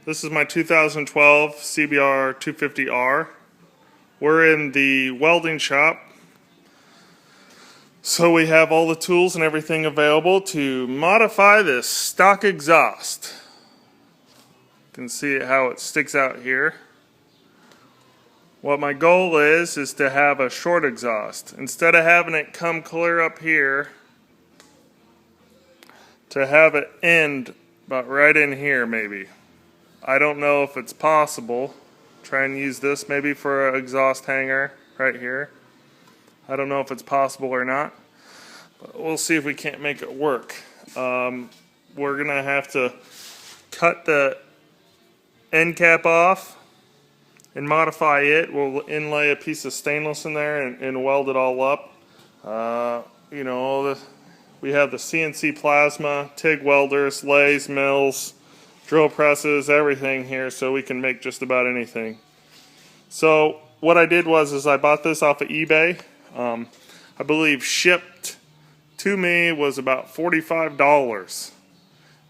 This is my 2012 CBR 250R. We're in the welding shop, so we have all the tools and everything available to modify this stock exhaust. You can see how it sticks out here. What my goal is to have a short exhaust. Instead of having it come clear up here, to have it end about right in here maybe. I don't know if it's possible. Try and use this maybe for an exhaust hanger right here. I don't know if it's possible or not, but we'll see if we can't make it work. We're gonna have to cut the end cap off and modify it. We'll inlay a piece of stainless in there and weld it all up. You know, we have the CNC plasma, TIG welders, lathes, mills, drill presses, everything here, so we can make just about anything. So what I did was I bought this off of eBay. I believe shipped to me was about $45.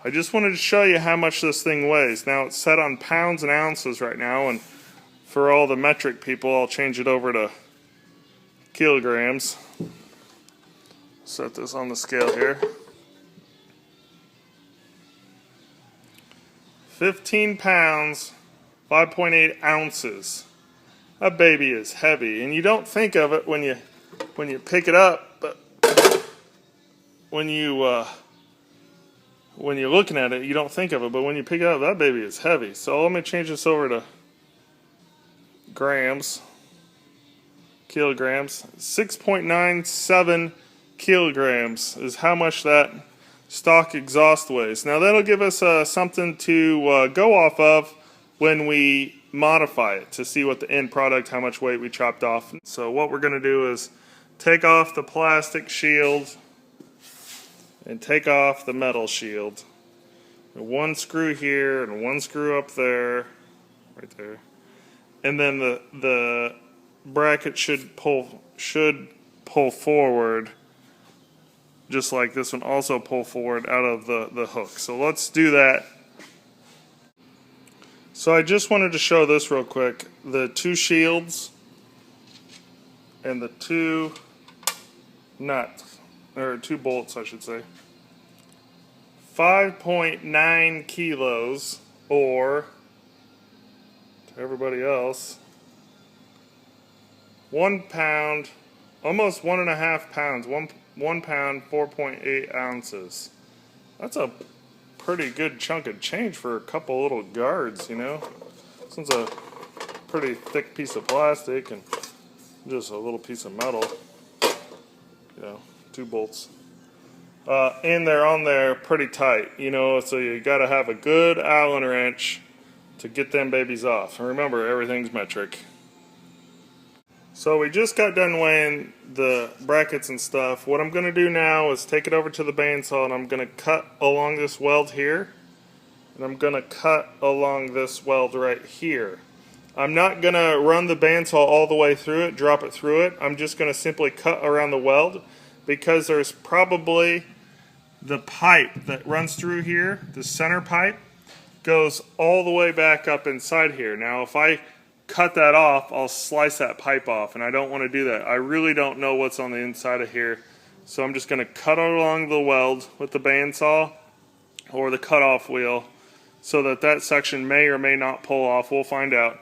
I just wanted to show you how much this thing weighs. Now it's set on pounds and ounces right now, and for all the metric people, I'll change it over to kilograms. Set this on the scale here. 15 pounds, 5.8 ounces. That baby is heavy, and you don't think of it when you pick it up, but when you're looking at it, you don't think of it. But when you pick it up, that baby is heavy. So let me change this over to grams, kilograms. 6.97 kilograms is how much that stock exhaust weighs. Now that'll give us something to go off of when we modify it to see what the end product, how much weight we chopped off. So what we're going to do is take off the plastic shield and take off the metal shield. One screw here and one screw up there, right there. And then the bracket should pull forward, just like this one also pull forward out of the hook. So let's do that. So I just wanted to show this real quick. The two shields and the two nuts, or two bolts I should say. 5.9 kilos, or to everybody else, 1 pound, almost 1.5 pounds, 1 pound, 4.8 ounces. That's a pretty good chunk of change for a couple little guards, you know. This one's a pretty thick piece of plastic and just a little piece of metal, you know, two bolts. And they're on there pretty tight, you know, so you got to have a good Allen wrench to get them babies off. And remember, everything's metric. So we just got done weighing the brackets and stuff. What I'm going to do now is take it over to the bandsaw, and I'm going to cut along this weld here, and I'm going to cut along this weld right here. I'm not going to run the bandsaw all the way through it, drop it through it. I'm just going to simply cut around the weld, because there's probably the pipe that runs through here, the center pipe, goes all the way back up inside here. Now if I cut that off, I'll slice that pipe off, and I don't want to do that. I really don't know what's on the inside of here, so I'm just going to cut along the weld with the bandsaw or the cutoff wheel so that section may or may not pull off. We'll find out.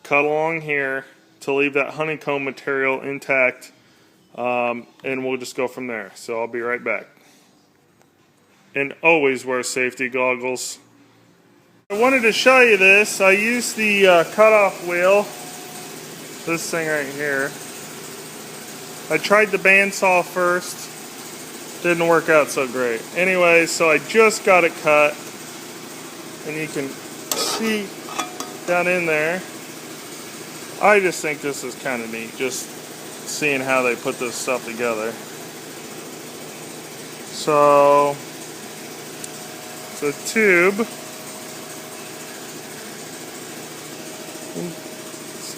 Cut along here to leave that honeycomb material intact, and we'll just go from there. So I'll be right back. And always wear safety goggles. I wanted to show you this. I used the cutoff wheel, this thing right here. I tried the bandsaw first, didn't work out so great. Anyway, so I just got it cut, and you can see down in there. I just think this is kind of neat, just seeing how they put this stuff together. So the tube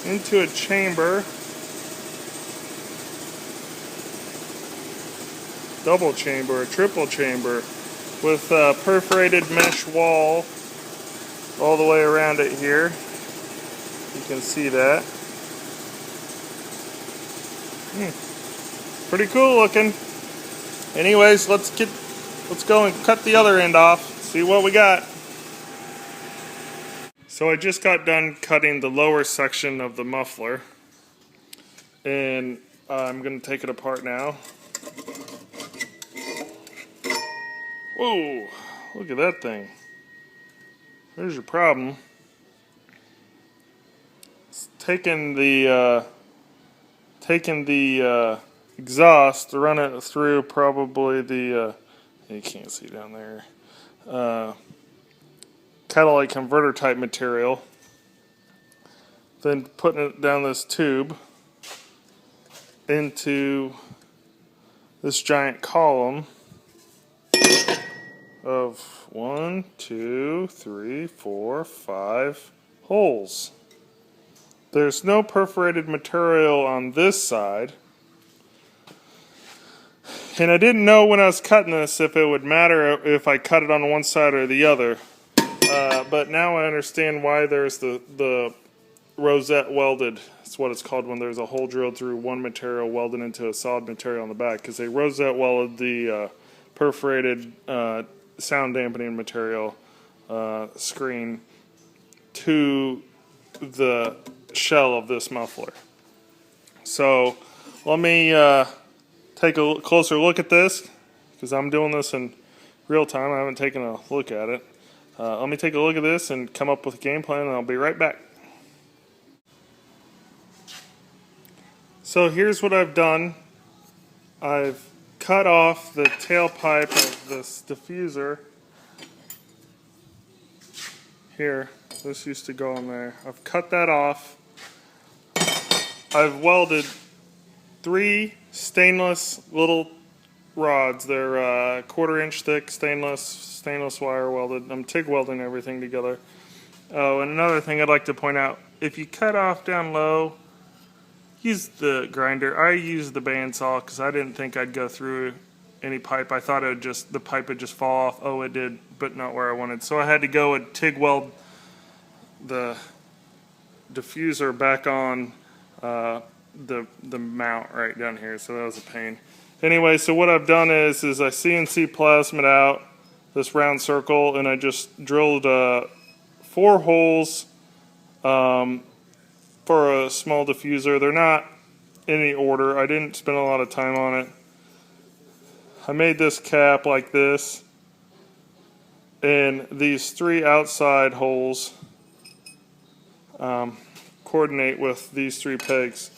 into a chamber, double chamber, a triple chamber with a perforated mesh wall all the way around it here. You can see that. Pretty cool looking. Anyways, let's go and cut the other end off, see what we got. So I just got done cutting the lower section of the muffler, and I'm going to take it apart now. Whoa, look at that thing. There's your problem. It's taking the exhaust to run it through probably the you can't see down there, catalytic converter type material, then putting it down this tube into this giant column of 1, 2, 3, 4, 5 holes. There's no perforated material on this side, and I didn't know when I was cutting this if it would matter if I cut it on one side or the other. But now I understand why there's the rosette welded. That's what it's called when there's a hole drilled through one material welded into a solid material on the back, because they rosette welded the perforated sound dampening material screen to the shell of this muffler. So let me take a closer look at this, because I'm doing this in real time. I haven't taken a look at it. Let me take a look at this and come up with a game plan, and I'll be right back. So here's what I've done. I've cut off the tailpipe of this diffuser. Here, this used to go in there. I've cut that off. I've welded 3 stainless little rods. They're 1/4 inch thick stainless wire welded. I'm TIG welding everything together. Oh, and another thing I'd like to point out, if you cut off down low, use the grinder. I used the bandsaw because I didn't think I'd go through any pipe. I thought the pipe would just fall off. Oh, it did, but not where I wanted. So I had to go and TIG weld the diffuser back on the mount right down here. So that was a pain. Anyway, so what I've done is I CNC plasmid out this round circle, and I just drilled 4 holes for a small diffuser. They're not in any order. I didn't spend a lot of time on it. I made this cap like this, and these 3 outside holes coordinate with these 3 pegs.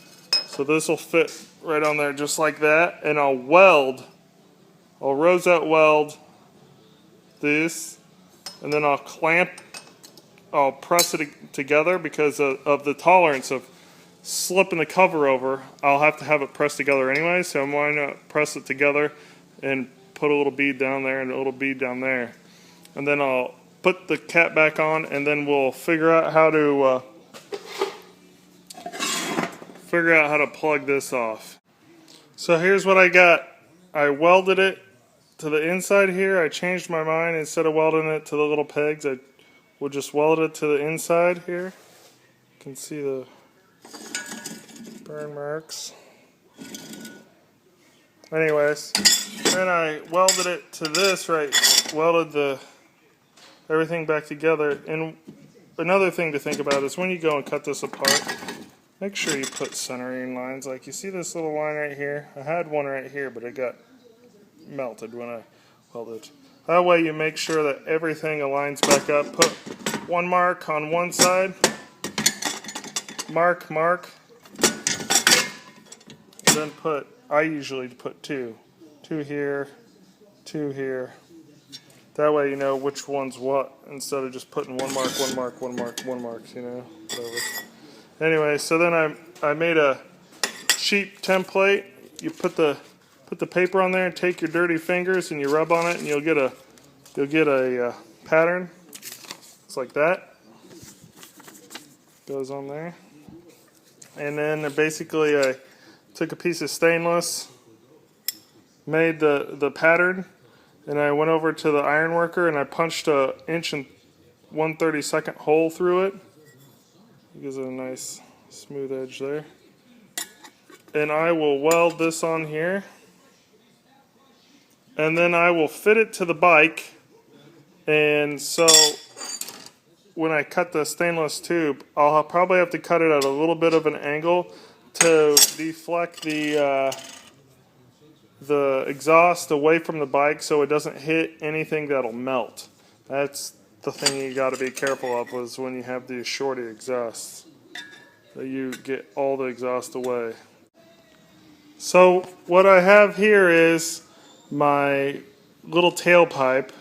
So this will fit right on there just like that, and I'll rosette weld this, and then I'll press it together because of the tolerance of slipping the cover over. I'll have to have it pressed together anyway, so I'm going to press it together and put a little bead down there and a little bead down there. And then I'll put the cap back on, and then we'll figure out how to plug this off. So here's what I got. I welded it to the inside here. I changed my mind. Instead of welding it to the little pegs, I will just weld it to the inside here. You can see the burn marks. Anyways, then I welded it to this, welded everything back together. And another thing to think about is when you go and cut this apart, make sure you put centering lines. Like you see this little line right here? I had one right here, but it got melted when I welded. That way you make sure that everything aligns back up. Put 1 mark on one side, mark, and then I usually put 2 here, 2 here. That way you know which one's what, instead of just putting 1 mark, 1 mark, 1 mark, 1 mark, you know, whatever. Anyway, so then I made a cheap template. You put the paper on there and take your dirty fingers and you rub on it, and you'll get a pattern. It's like that. Goes on there. And then basically I took a piece of stainless, made the pattern, and I went over to the iron worker and I punched 1 1/32 hole through it. It gives it a nice smooth edge there. And I will weld this on here. And then I will fit it to the bike. And so when I cut the stainless tube, I'll probably have to cut it at a little bit of an angle to deflect the exhaust away from the bike so it doesn't hit anything that'll melt. That's the thing you got to be careful of, is when you have these shorty exhausts, that you get all the exhaust away. So what I have here is my little tailpipe. It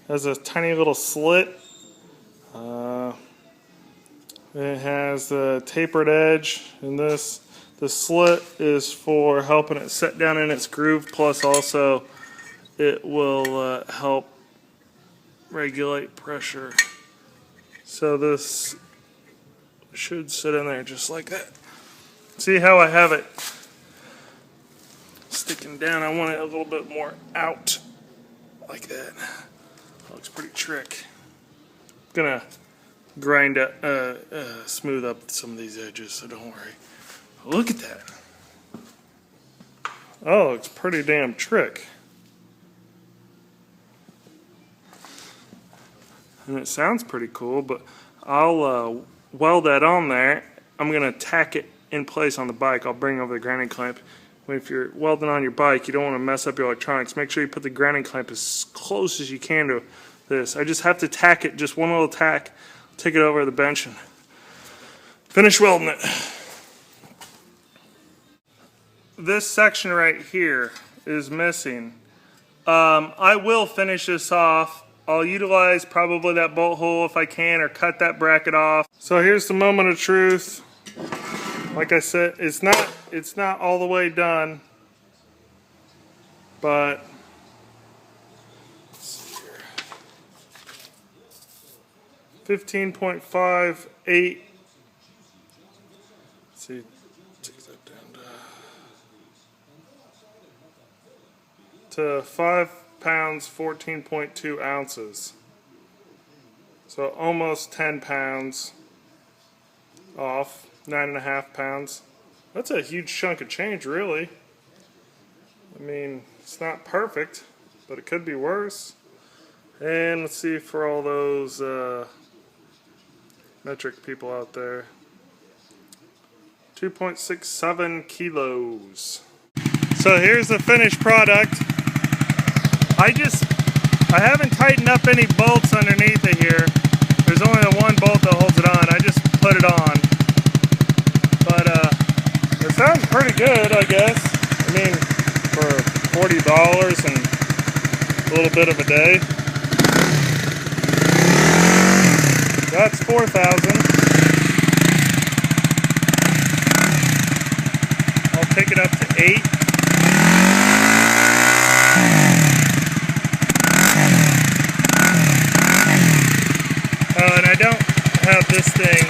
has a tiny little slit. It has a tapered edge, and the slit is for helping it set down in its groove, plus also it will help regulate pressure. So this should sit in there just like that. See how I have it sticking down? I want it a little bit more out, like that. That looks pretty trick. I'm gonna grind up, smooth up some of these edges, so don't worry. Look at that. Oh, it's pretty damn trick. And it sounds pretty cool, but I'll weld that on there. I'm going to tack it in place on the bike. I'll bring over the grounding clamp. If you're welding on your bike, you don't want to mess up your electronics. Make sure you put the grounding clamp as close as you can to this. I just have to tack it, just one little tack, take it over the bench and finish welding it. This section right here is missing. I will finish this off. I'll utilize probably that bolt hole if I can, or cut that bracket off. So here's the moment of truth. Like I said, it's not all the way done, but let's see here. 15.58. Let's see, take that down to 5 pounds, 14.2 ounces. So almost 10 pounds off, 9.5 pounds. That's a huge chunk of change, really. I mean, it's not perfect, but it could be worse. And let's see, for all those metric people out there, 2.67 kilos. So here's the finished product. I haven't tightened up any bolts underneath it here. There's only the one bolt that holds it on. I just put it on. But it sounds pretty good, I guess. I mean, for $40 and a little bit of a day. That's $4,000. I'll take it up to $8,000. And I don't have this thing,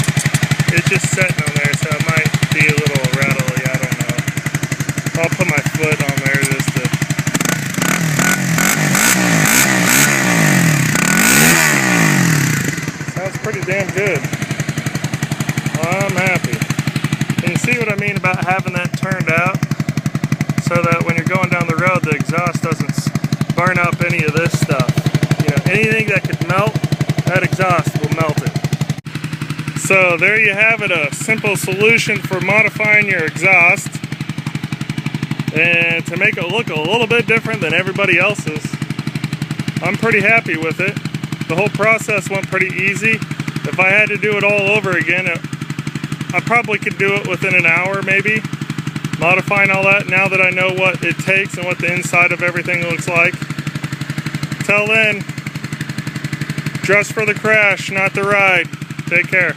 it's just sitting on there, so it might be a little rattly, I don't know. I'll put my foot on there just to... Sounds pretty damn good. Well, I'm happy. And you see what I mean about having that turned out? So that when you're going down the road, the exhaust doesn't burn up any of this stuff. You know, anything that could melt, that exhaust will melt it. So there you have it, a simple solution for modifying your exhaust and to make it look a little bit different than everybody else's. I'm pretty happy with it. The whole process went pretty easy. If I had to do it all over again, I probably could do it within an hour maybe, modifying all that now that I know what it takes and what the inside of everything looks like. Till then, dress for the crash, not the ride. Take care.